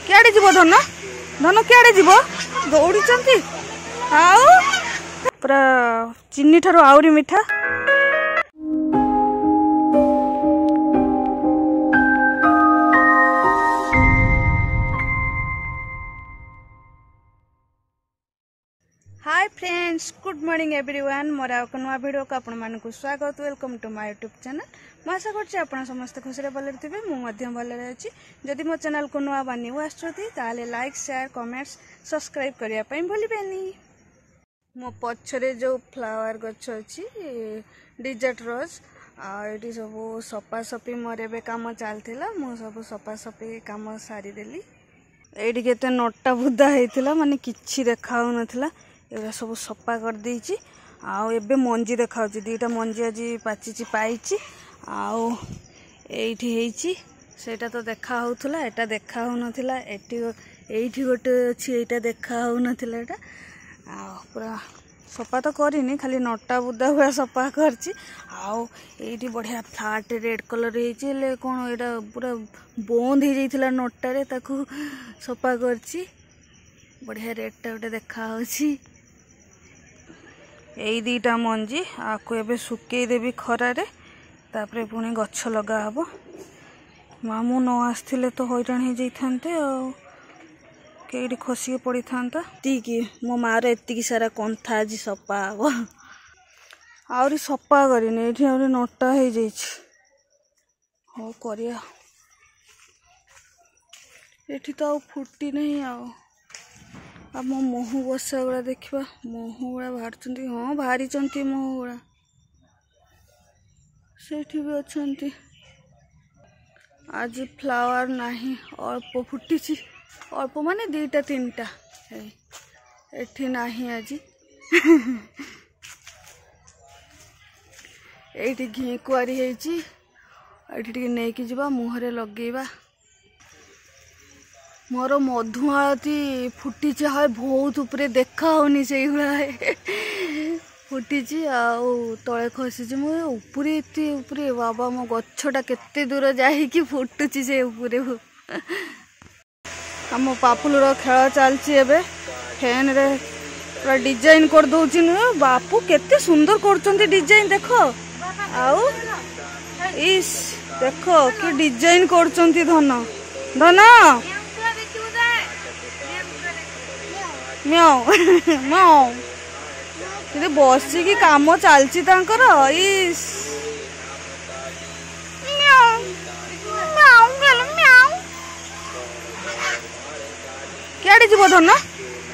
किआड़े जीव धन धन किआड़े जीव दौड़ी पूरा चीनी ठारू आउरी मिठा। Hi friends, good morning everyone. मोर आउ नुआ वीडियो को आपण मानक स्वागत। Welcome to my YouTube channel. मैं आशा करछि आपण समस्त खुशी भले थे। मुझे भले अच्छी। जदि मो चैनल को नुआ बनी आसते लाइक शेयर कमेंट्स सब्सक्राइब करने भूलें। मो पछरे जो फ्लावर गछ अच्छी डिजर्ट रोज आठी सब सफासफी मोर ए कम चलता। मु सब सफासफी कम सारीदेली। ये केते नोटा बुदा होता माने किछि देखा नथिला। एरा सब सफा कर देछि। आउ एबे मंजी देखा दीटा मंजी आज पाची पाई आउ एठी हेछि सेटा तो देखा होउथला। एटा देखा हो नथिला। एठी गोटे अछि एटा देखा हो नथिला। एटा आ पूरा सफा तो करिनी, खाली नोटा बुदा हुआ सफा करछि। आउ एठी बढ़िया फ्लाट रेड कलर हेछि ले कोन एटा पूरा बंद हो जाइथिला नोटा रे, ताकू सफा करछि। बढ़िया रेडटा गोटे देखा होछि। एई दीटा मंजी आकु एबे सुकेई देबी खरारे, तापरे पुणी गछ लगा हबो। मामू न आसथिले तो हैरान हो जाइथान्ते आ केडी खसी पड़ी थांता। तीकी मो मार एतिकी सारा कंथा आज सफा हबो। आउरी सफा करिने एठी आउरी नोटा हो जाइछि। हो करिया एठी तो आ फुटी नहीं। आ मो महू बसा गुड़ा देखा महू गुड़ा बाहर। हाँ बाहरी महू गुड़ा से भी अच्छा। आज फ्लावर नहीं, अल्प फुटी। अल्प माने दीटा तीनटा एठी नहीं आज। एठी घी कुआरी हेची। एठी टिके नेकी जिबा मुहरे लगेबा। मोर मधुमालती फुटी है बहुत उपरे देखा होनी से फुटी आउ तले खसी। मुझे उपरे बाबा मो गछटा केते दूर जाइकी फुटुची से उपरे। आम पापुलर खेल चलती एबे फैन रे पूरा डिजाइन कर दउची न। बापू केते सुंदर करछंती डिजाइन देखो। आउ इस देखो कि डिजाइन करछंती धन धन म्याओ म्याओ कि बसिकी काम चलती तांकर। इस म्याओ म्याओ गल म्याओ किआड़े जीव धन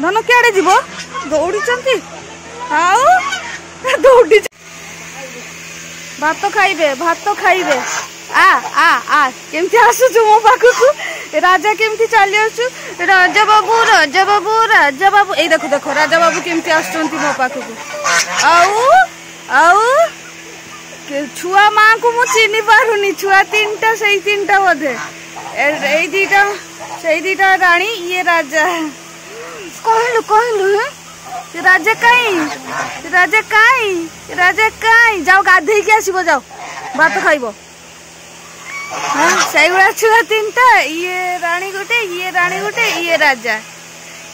धन किआड़े जीव दौड़ी दौड़ी। भात खाइबे भात खाइबे। आ आ आ केमती आसुचु मो पाखकु राजा केमती चली आसु। राजा बाबू राजा बाबू राजा बाबू ए देखो देखो राजा बाबू केमती आसुचंती मो पाखकु। आउ आउ छुआ माँ को मु चिनी पारुनी। छुआ तीनटा सही तीनटा बोधे ए दीटा सही दीटा रानी ये राजा। कहलु कहलु राजा काई राजा काई राजा काई। जाओ गाधे के आसीबो जाओ भात खाइबो। हाँ सही गुड़ा छुआ तीनटा ये रानी गोटे ये राजा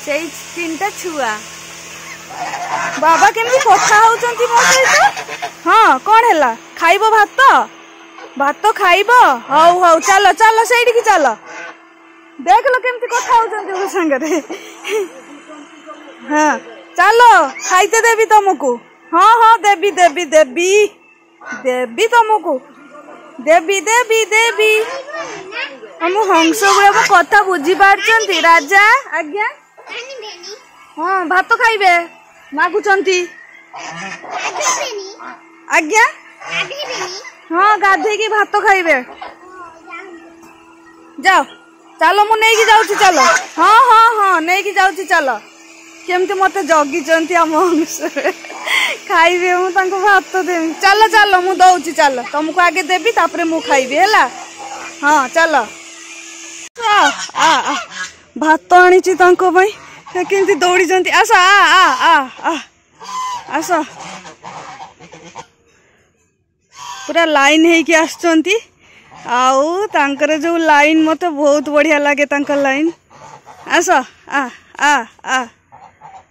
से तीनटा छुआ। बाबा केमती कथा होचंती मो सहित। हाँ कौन हैला खाइबो भात भात खाइबो। हौ हौ चलो चलो सेठी की चलो। देख लो केमती कथा होचंती ओ संगरे। हाँ चलो खाइते देबी तुमको। हाँ हाँ देबी देबी देबी देबी तुमको देवी देवी देवी। हम हंस गुड़ा कथा बुझी पार्छंती। राजा आज्ञा हाँ भात खाइबे मागुचंती आज्ञा। हाँ गाधे की भात खाइबे। जाओ चलो मु नहीं की जाउची चलो। हाँ हाँ हाँ नहीं की जाउची चलो। केमती मते जगी आम हंस खाइबे मु तांको भात देबी। चलो चलो मु दउची चलो तुमको आगे देबी तापरे मु खाइबी हैला। हाँ चलो आ आ भात आनीची तांको भाई केमती दौड़ी जंती। आस आ आ आ आ आस पूरा लाइन है कि आसचंती। आउ तांकर जो लाइन मते बहुत बढ़िया लागे तांकर लाइन। आस आ आ आ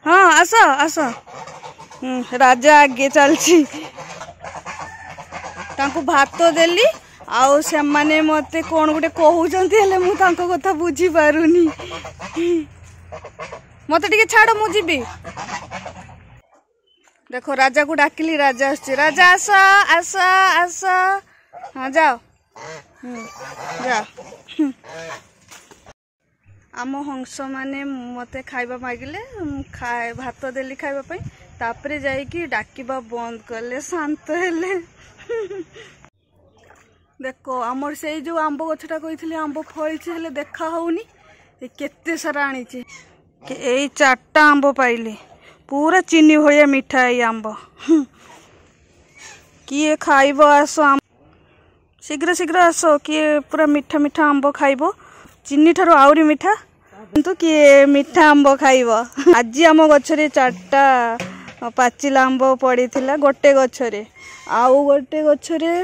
हाँ आस आस राजा आगे चलची तांको भात देली आउ से माने मते कौन गोटे कहउचंती हेले मु तांको कथा बुझी पारुनी मते टिके छाड़ मु जीबी देखो राजा को डाकिली राजा आछी राजा आस आस आस हाँ जाओ जाओ आम हंस माने मते खाइबा मागिले खाए भात देली खाइबा पई तापरे जाइकी डाकिबा बंद कले शांत हेले देखो आमर से जो आंब गछटा कही आंब फली हेले देखा होनी केते सारा आनी यही 4टा आंब पाइले पूरा चीनी भलिया मिठा ये आंब किए खाइब आस शीघ्र शीघ्र आस किए पूरा मिठा मिठा आंब खाइब चीनी ठारू आउरी मिठा किंतु किए मिठा आंब खाइब आज आम गछरे 4टा पाचिला आंब पड़ी थिला गोटे गछरे आउ गोटे गछरे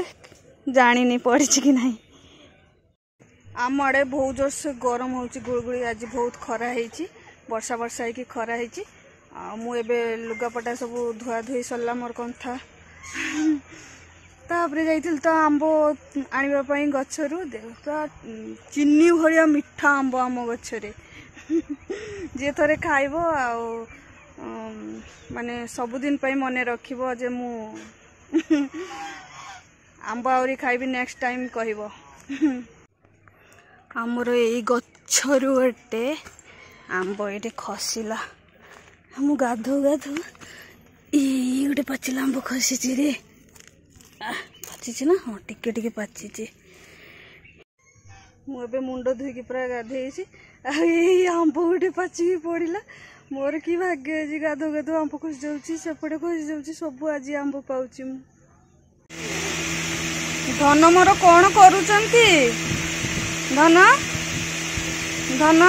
जानी पड़ी कि नहीं आम आड़े बहुत जोर से गरम हो गुड़गुड़ी आज बहुत खरा है वर्षा वर्षा है खरा है मुझे लुगापटा सब धुआ धुई सरला मोर कंथा तापरे जाइथिल तो आंब आनिबा गछरु तो चीनी भलिया मिठा आंब आम गछरे जे थरे खाइबो आ माने सबुदिन पई मने रखिबो जे मु आंब आउरी खाइबी नेक्स्ट टाइम कहबो आमर यही गछरु गोटे आंब ये खसला मु गाधो गाधो ये गोटे पाचिला आंब खसी रे पाची ना हाँ टिके टिके पाची मुझे मुंड धोईकी पूरा गाधे आंब गोटे पाचिकी पड़ा मोर कि भाग्य आज गाधो गाधो आंब खसी जाऊँगी सेपटे खसी जाऊँगी सब आज आंब पाऊँ धन मोर कौन करुचंती धन धन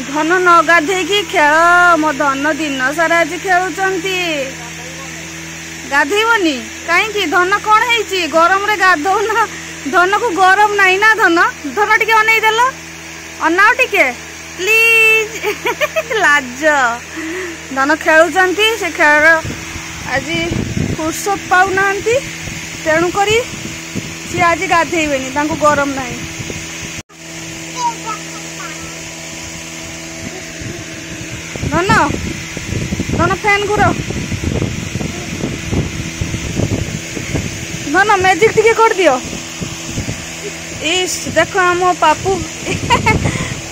धन न गाधेकी खेल मो धन दिन सारा आज खेलुचंती गाधेबनी कहीं धन कौन है गरम रे गाधौना धन को गरम नहीं ना धन धन टिके अनै देल अनाओ टिके प्लीज लाज धन खेलुचंती से खेल आज फुर्सत पाऊ ना तेणु करी सी आज गाधेबेनी तांको गरम नहीं धन धन फैन घुर धन मैजिक टिके कर दियो इस देखो आम पापू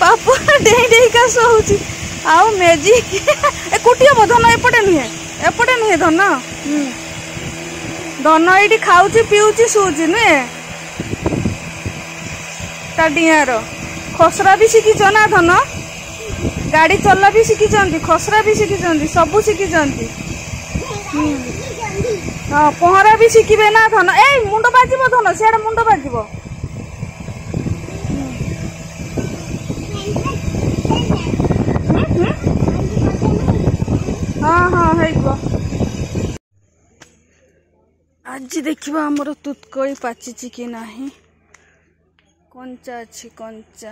पापू डेई डेई का सोची आउ मैजिक एकुटी हम धन एपटे नुहे धन धन ये खाऊची पीऊची शोची नुहे डियार खसरा भी शिखीच ना धन गाड़ी चला भी शिखी खसरा भी शिखी सबू शिखी हाँ पहरा भी शिखे ना धन ए मुंड बाज धन सियाड़े मुंड बाज हाँ हाँ है आज देखा आमर तुतकोई पाची कि नहीं कंचा अच्छी कंचा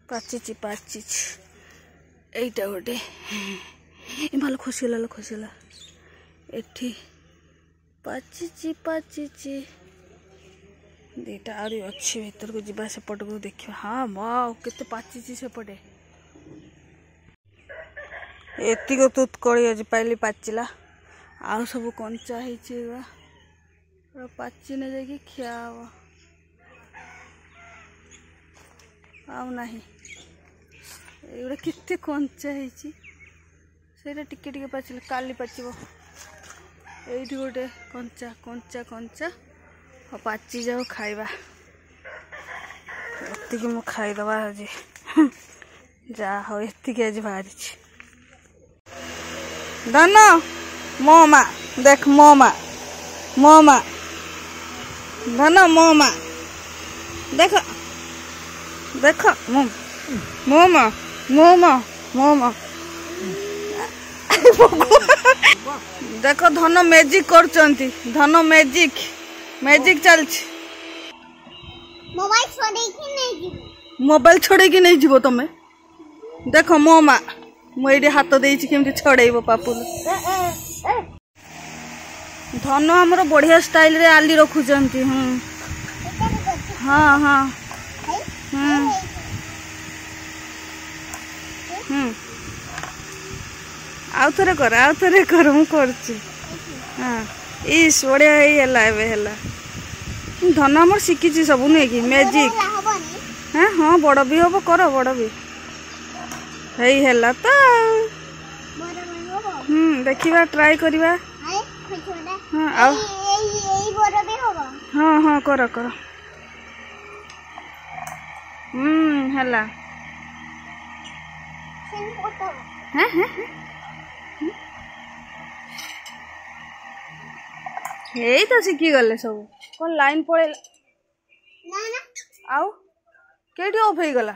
पाची पाची एटा गोटे भाल खसीगला खसीगला एठी पाची पाची दीटा आरी अच्छी भीतर को जीवा सेपट को देखिए हाँ वाओ केते पाची सेपटे एतिको तुतकोड़ी आज पाइली पाचिला आउ सब कंचा है पाची न जाकि खिया आउ नाही एगुड़ा केते कंचा है टिके टिके पाचिला काली पाचिबो एठी गोटे कंचा कंचा कंचा पाची जाओ खाइबा एतिकी मु खाइदबा आज जा हो एतिकी आज बाहरी धन मोमा देख मोमा मोमा धन मोमा देख देख मोमा मोमा मोमा देख धन मैजिक करचंती धन मैजिक मैजिक चलछि मोबाइल छोड़े कि नहीं मोबाइल छड़े नहीं जीव तुम देख मो माँ मुझे हाथ देती केमती छड़ेब पापुल धन आमर बढ़िया स्टाइल रे आली रखुंट हाँ हाँ आउ थे कर मु कर हाँ इस बढ़िया है धन आमर शिखी सब नुहे कि मैजिक हाँ हाँ बड़ भी हम कर बड़ भी है तो देखा ट्राई करवा हाँ हाँ हाँ कर कर है यही तो शिखी गले सब कौन लाइन पड़े आउ के ऑफ हो गला